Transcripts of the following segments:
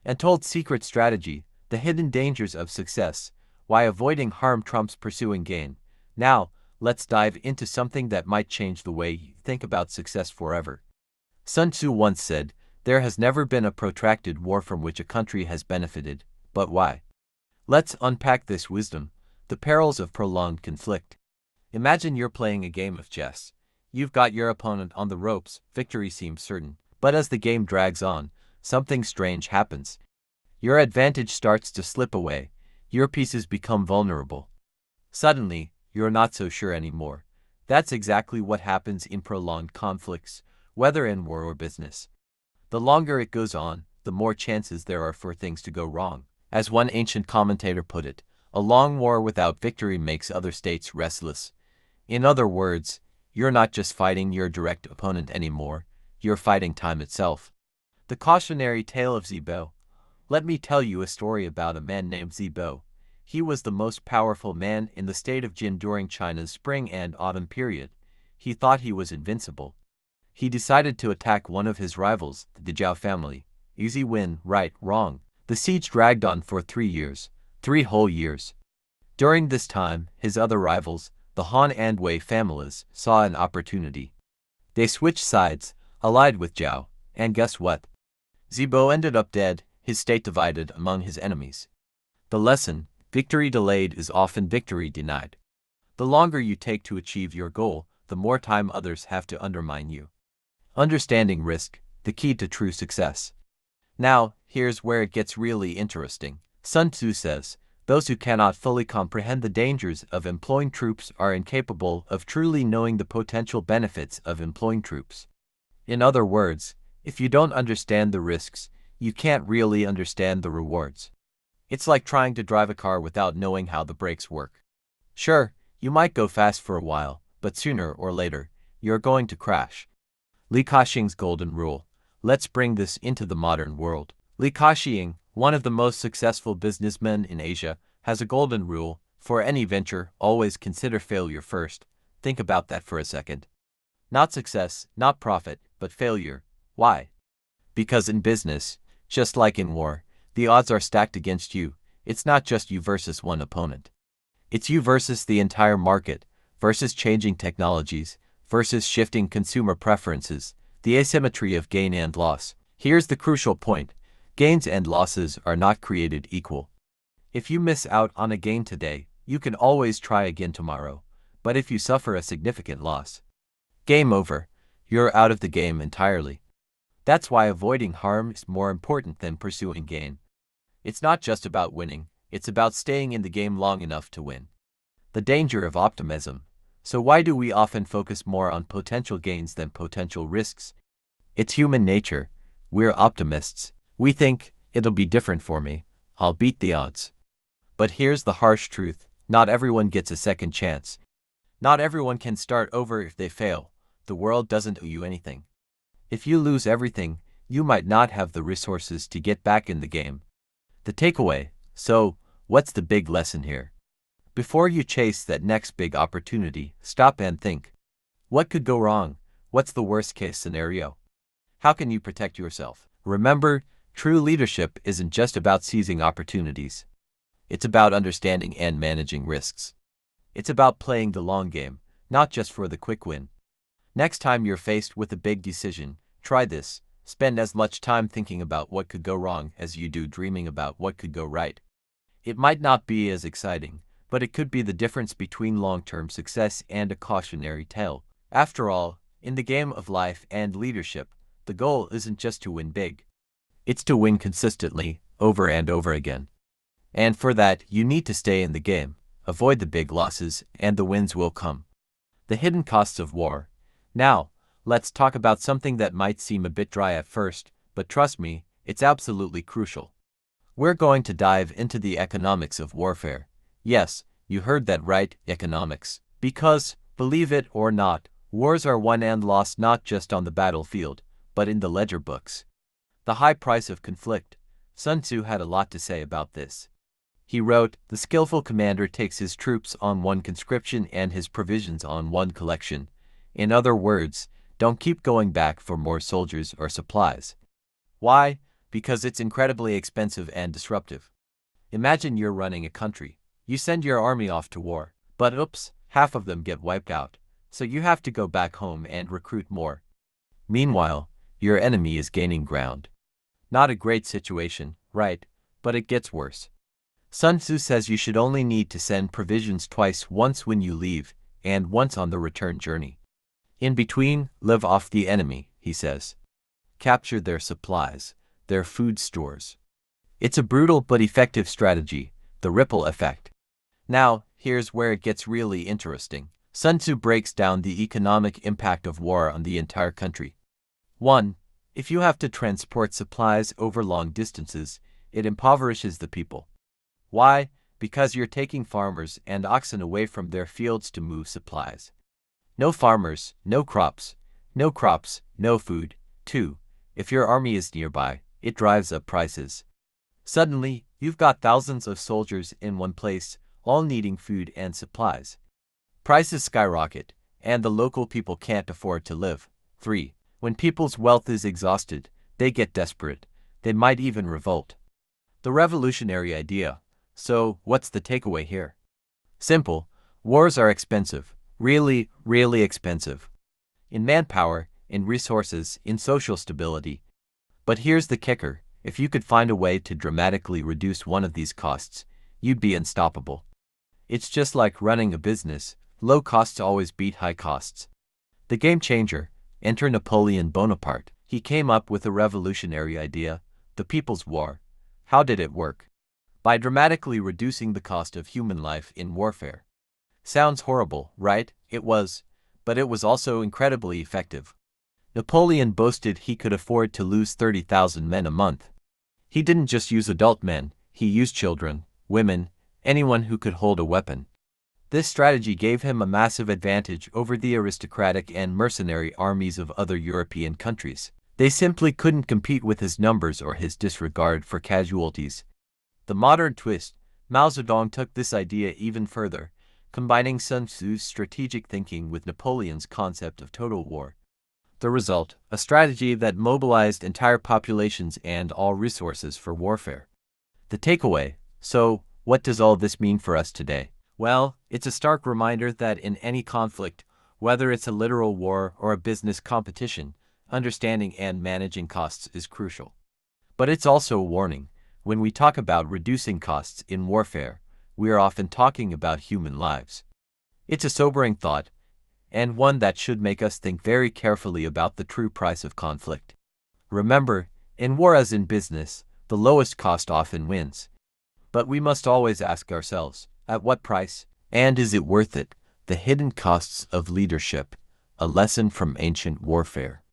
Untold secret strategy, the hidden dangers of success, why avoiding harm trumps pursuing gain. Now, let's dive into something that might change the way you think about success forever. Sun Tzu once said, "There has never been a protracted war from which a country has benefited, but why?" Let's unpack this wisdom, the perils of prolonged conflict. Imagine you're playing a game of chess. You've got your opponent on the ropes, victory seems certain, but as the game drags on, something strange happens. Your advantage starts to slip away, your pieces become vulnerable. Suddenly, you're not so sure anymore. That's exactly what happens in prolonged conflicts, whether in war or business. The longer it goes on, the more chances there are for things to go wrong. As one ancient commentator put it, a long war without victory makes other states restless. In other words, you're not just fighting your direct opponent anymore, you're fighting time itself. The cautionary tale of Zibo. Let me tell you a story about a man named Zibo. He was the most powerful man in the state of Jin during China's spring and autumn period. He thought he was invincible. He decided to attack one of his rivals, the Zhao family. Easy win, right, wrong. The siege dragged on for 3 years, 3 whole years. During this time, his other rivals, the Han and Wei families, saw an opportunity. They switched sides, allied with Zhao, and guess what? Zibo ended up dead, his state divided among his enemies. The lesson: victory delayed is often victory denied. The longer you take to achieve your goal, the more time others have to undermine you. Understanding risk, the key to true success. Now, here's where it gets really interesting. Sun Tzu says, "Those who cannot fully comprehend the dangers of employing troops are incapable of truly knowing the potential benefits of employing troops." In other words, if you don't understand the risks, you can't really understand the rewards. It's like trying to drive a car without knowing how the brakes work. Sure, you might go fast for a while, but sooner or later, you're going to crash. Li Ka-shing's golden rule. Let's bring this into the modern world. Li Ka-shing, one of the most successful businessmen in Asia, has a golden rule: for any venture, always consider failure first. Think about that for a second. Not success, not profit, but failure. Why? Because in business, just like in war, the odds are stacked against you. It's not just you versus one opponent. It's you versus the entire market, versus changing technologies, versus shifting consumer preferences, the asymmetry of gain and loss. Here's the crucial point: gains and losses are not created equal. If you miss out on a gain today, you can always try again tomorrow, but if you suffer a significant loss, game over. You're out of the game entirely. That's why avoiding harm is more important than pursuing gain. It's not just about winning, it's about staying in the game long enough to win. The danger of optimism. So why do we often focus more on potential gains than potential risks? It's human nature. We're optimists. We think, it'll be different for me, I'll beat the odds. But here's the harsh truth: not everyone gets a second chance. Not everyone can start over if they fail. The world doesn't owe you anything. If you lose everything, you might not have the resources to get back in the game. The takeaway: so, what's the big lesson here? Before you chase that next big opportunity, stop and think. What could go wrong? What's the worst-case scenario? How can you protect yourself? Remember, true leadership isn't just about seizing opportunities. It's about understanding and managing risks. It's about playing the long game, not just for the quick win. Next time you're faced with a big decision, try this: spend as much time thinking about what could go wrong as you do dreaming about what could go right. It might not be as exciting, but it could be the difference between long-term success and a cautionary tale. After all, in the game of life and leadership, the goal isn't just to win big. It's to win consistently, over and over again. And for that, you need to stay in the game, avoid the big losses, and the wins will come. The hidden costs of war. Now, let's talk about something that might seem a bit dry at first, but trust me, it's absolutely crucial. We're going to dive into the economics of warfare. Yes, you heard that right, economics. Because, believe it or not, wars are won and lost not just on the battlefield, but in the ledger books. The high price of conflict. Sun Tzu had a lot to say about this. He wrote, "The skillful commander takes his troops on one conscription and his provisions on one collection." In other words, don't keep going back for more soldiers or supplies. Why? because it's incredibly expensive and disruptive. Imagine you're running a country. You send your army off to war, but oops, half of them get wiped out, so you have to go back home and recruit more. Meanwhile, your enemy is gaining ground. Not a great situation, right? But it gets worse. Sun Tzu says you should only need to send provisions twice, once when you leave, and once on the return journey. In between, live off the enemy, he says. Capture their supplies, their food stores. It's a brutal but effective strategy, the ripple effect. Now, here's where it gets really interesting. Sun Tzu breaks down the economic impact of war on the entire country. 1. If you have to transport supplies over long distances, it impoverishes the people. Why? Because you're taking farmers and oxen away from their fields to move supplies. No farmers, no crops, no food. 2. If your army is nearby, it drives up prices. Suddenly, you've got thousands of soldiers in one place, all needing food and supplies. Prices skyrocket, and the local people can't afford to live. 3. When people's wealth is exhausted, they get desperate. They might even revolt. The revolutionary idea. So, what's the takeaway here? Simple. Wars are expensive. Really, really expensive. In manpower, in resources, in social stability. But here's the kicker. If you could find a way to dramatically reduce one of these costs, you'd be unstoppable. It's just like running a business. Low costs always beat high costs. The game changer. Enter Napoleon Bonaparte. He came up with a revolutionary idea, the People's War. How did it work? By dramatically reducing the cost of human life in warfare. Sounds horrible, right? It was. But it was also incredibly effective. Napoleon boasted he could afford to lose 30,000 men a month. He didn't just use adult men, he used children, women, anyone who could hold a weapon. This strategy gave him a massive advantage over the aristocratic and mercenary armies of other European countries. They simply couldn't compete with his numbers or his disregard for casualties. The modern twist, Mao Zedong took this idea even further, combining Sun Tzu's strategic thinking with Napoleon's concept of total war. The result, a strategy that mobilized entire populations and all resources for warfare. The takeaway, so, what does all this mean for us today? Well, it's a stark reminder that in any conflict, whether it's a literal war or a business competition, understanding and managing costs is crucial. But it's also a warning. When we talk about reducing costs in warfare, we are often talking about human lives. It's a sobering thought, and one that should make us think very carefully about the true price of conflict. Remember, in war as in business, the lowest cost often wins. But we must always ask ourselves, at what price? And is it worth it? The hidden costs of leadership, a lesson from ancient warfare.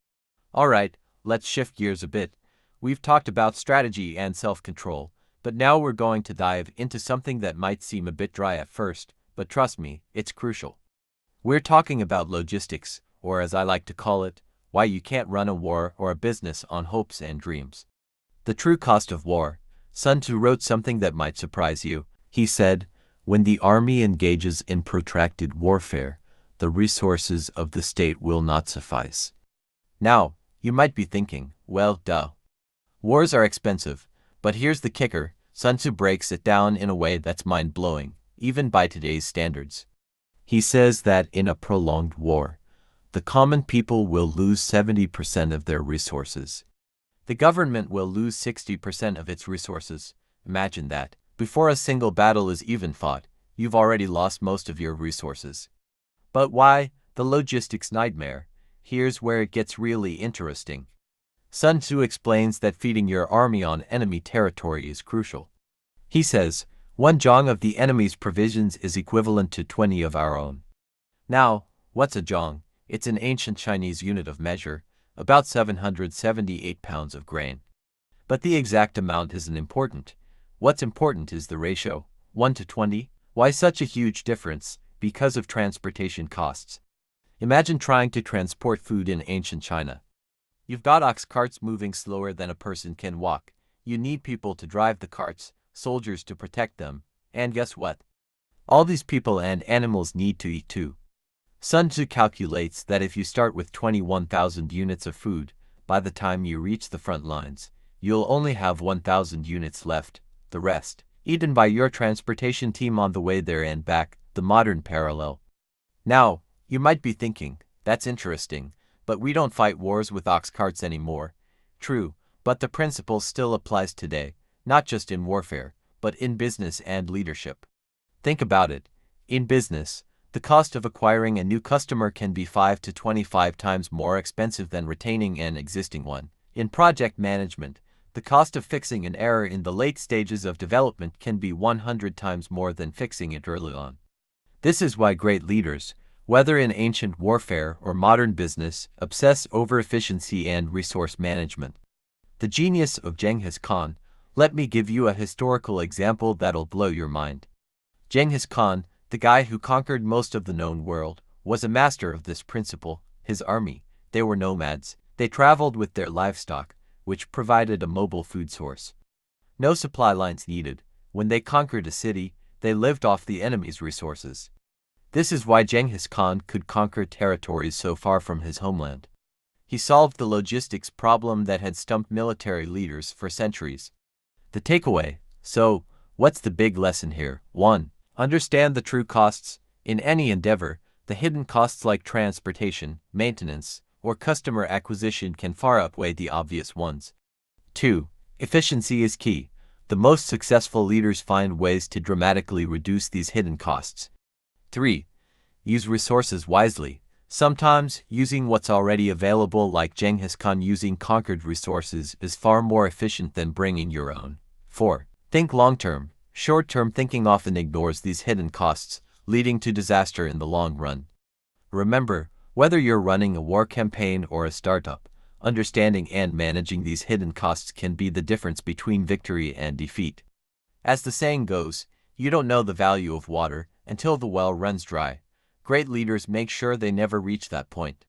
Alright, let's shift gears a bit. We've talked about strategy and self-control, but now we're going to dive into something that might seem a bit dry at first, but trust me, it's crucial. We're talking about logistics, or as I like to call it, why you can't run a war or a business on hopes and dreams. The true cost of war. Sun Tzu wrote something that might surprise you. He said, "When the army engages in protracted warfare, the resources of the state will not suffice." Now, you might be thinking, well, duh. Wars are expensive, but here's the kicker. Sun Tzu breaks it down in a way that's mind-blowing, even by today's standards. He says that in a prolonged war, the common people will lose 70% of their resources. The government will lose 60% of its resources. Imagine that. Before a single battle is even fought, you've already lost most of your resources. But why? The logistics nightmare. Here's where it gets really interesting. Sun Tzu explains that feeding your army on enemy territory is crucial. He says, 1 zhang of the enemy's provisions is equivalent to 20 of our own. Now, what's a zhang? It's an ancient Chinese unit of measure, about 778 pounds of grain. But the exact amount isn't important. What's important is the ratio, 1 to 20. Why such a huge difference? Because of transportation costs. Imagine trying to transport food in ancient China. You've got ox carts moving slower than a person can walk. You need people to drive the carts, soldiers to protect them, and guess what? All these people and animals need to eat too. Sun Tzu calculates that if you start with 21,000 units of food, by the time you reach the front lines, you'll only have 1,000 units left, the rest eaten by your transportation team on the way there and back, the modern parallel. Now, you might be thinking, that's interesting, but we don't fight wars with ox carts anymore. True, but the principle still applies today, not just in warfare, but in business and leadership. Think about it. In business, the cost of acquiring a new customer can be 5 to 25 times more expensive than retaining an existing one. In project management, the cost of fixing an error in the late stages of development can be 100 times more than fixing it early on. This is why great leaders, whether in ancient warfare or modern business, obsess over efficiency and resource management. The genius of Genghis Khan. Let me give you a historical example that'll blow your mind. Genghis Khan, the guy who conquered most of the known world, was a master of this principle. His army, they were nomads. They traveled with their livestock, which provided a mobile food source. No supply lines needed. When they conquered a city, they lived off the enemy's resources. This is why Genghis Khan could conquer territories so far from his homeland. He solved the logistics problem that had stumped military leaders for centuries. The takeaway. So, what's the big lesson here? 1. Understand the true costs. In any endeavor, the hidden costs like transportation, maintenance, or customer acquisition can far outweigh the obvious ones. 2. Efficiency is key. The most successful leaders find ways to dramatically reduce these hidden costs. 3. Use resources wisely. Sometimes, using what's already available, like Genghis Khan using conquered resources, is far more efficient than bringing your own. 4. Think long-term. Short-term thinking often ignores these hidden costs, leading to disaster in the long run. Remember, whether you're running a war campaign or a startup, understanding and managing these hidden costs can be the difference between victory and defeat. As the saying goes, you don't know the value of water until the well runs dry. Great leaders make sure they never reach that point.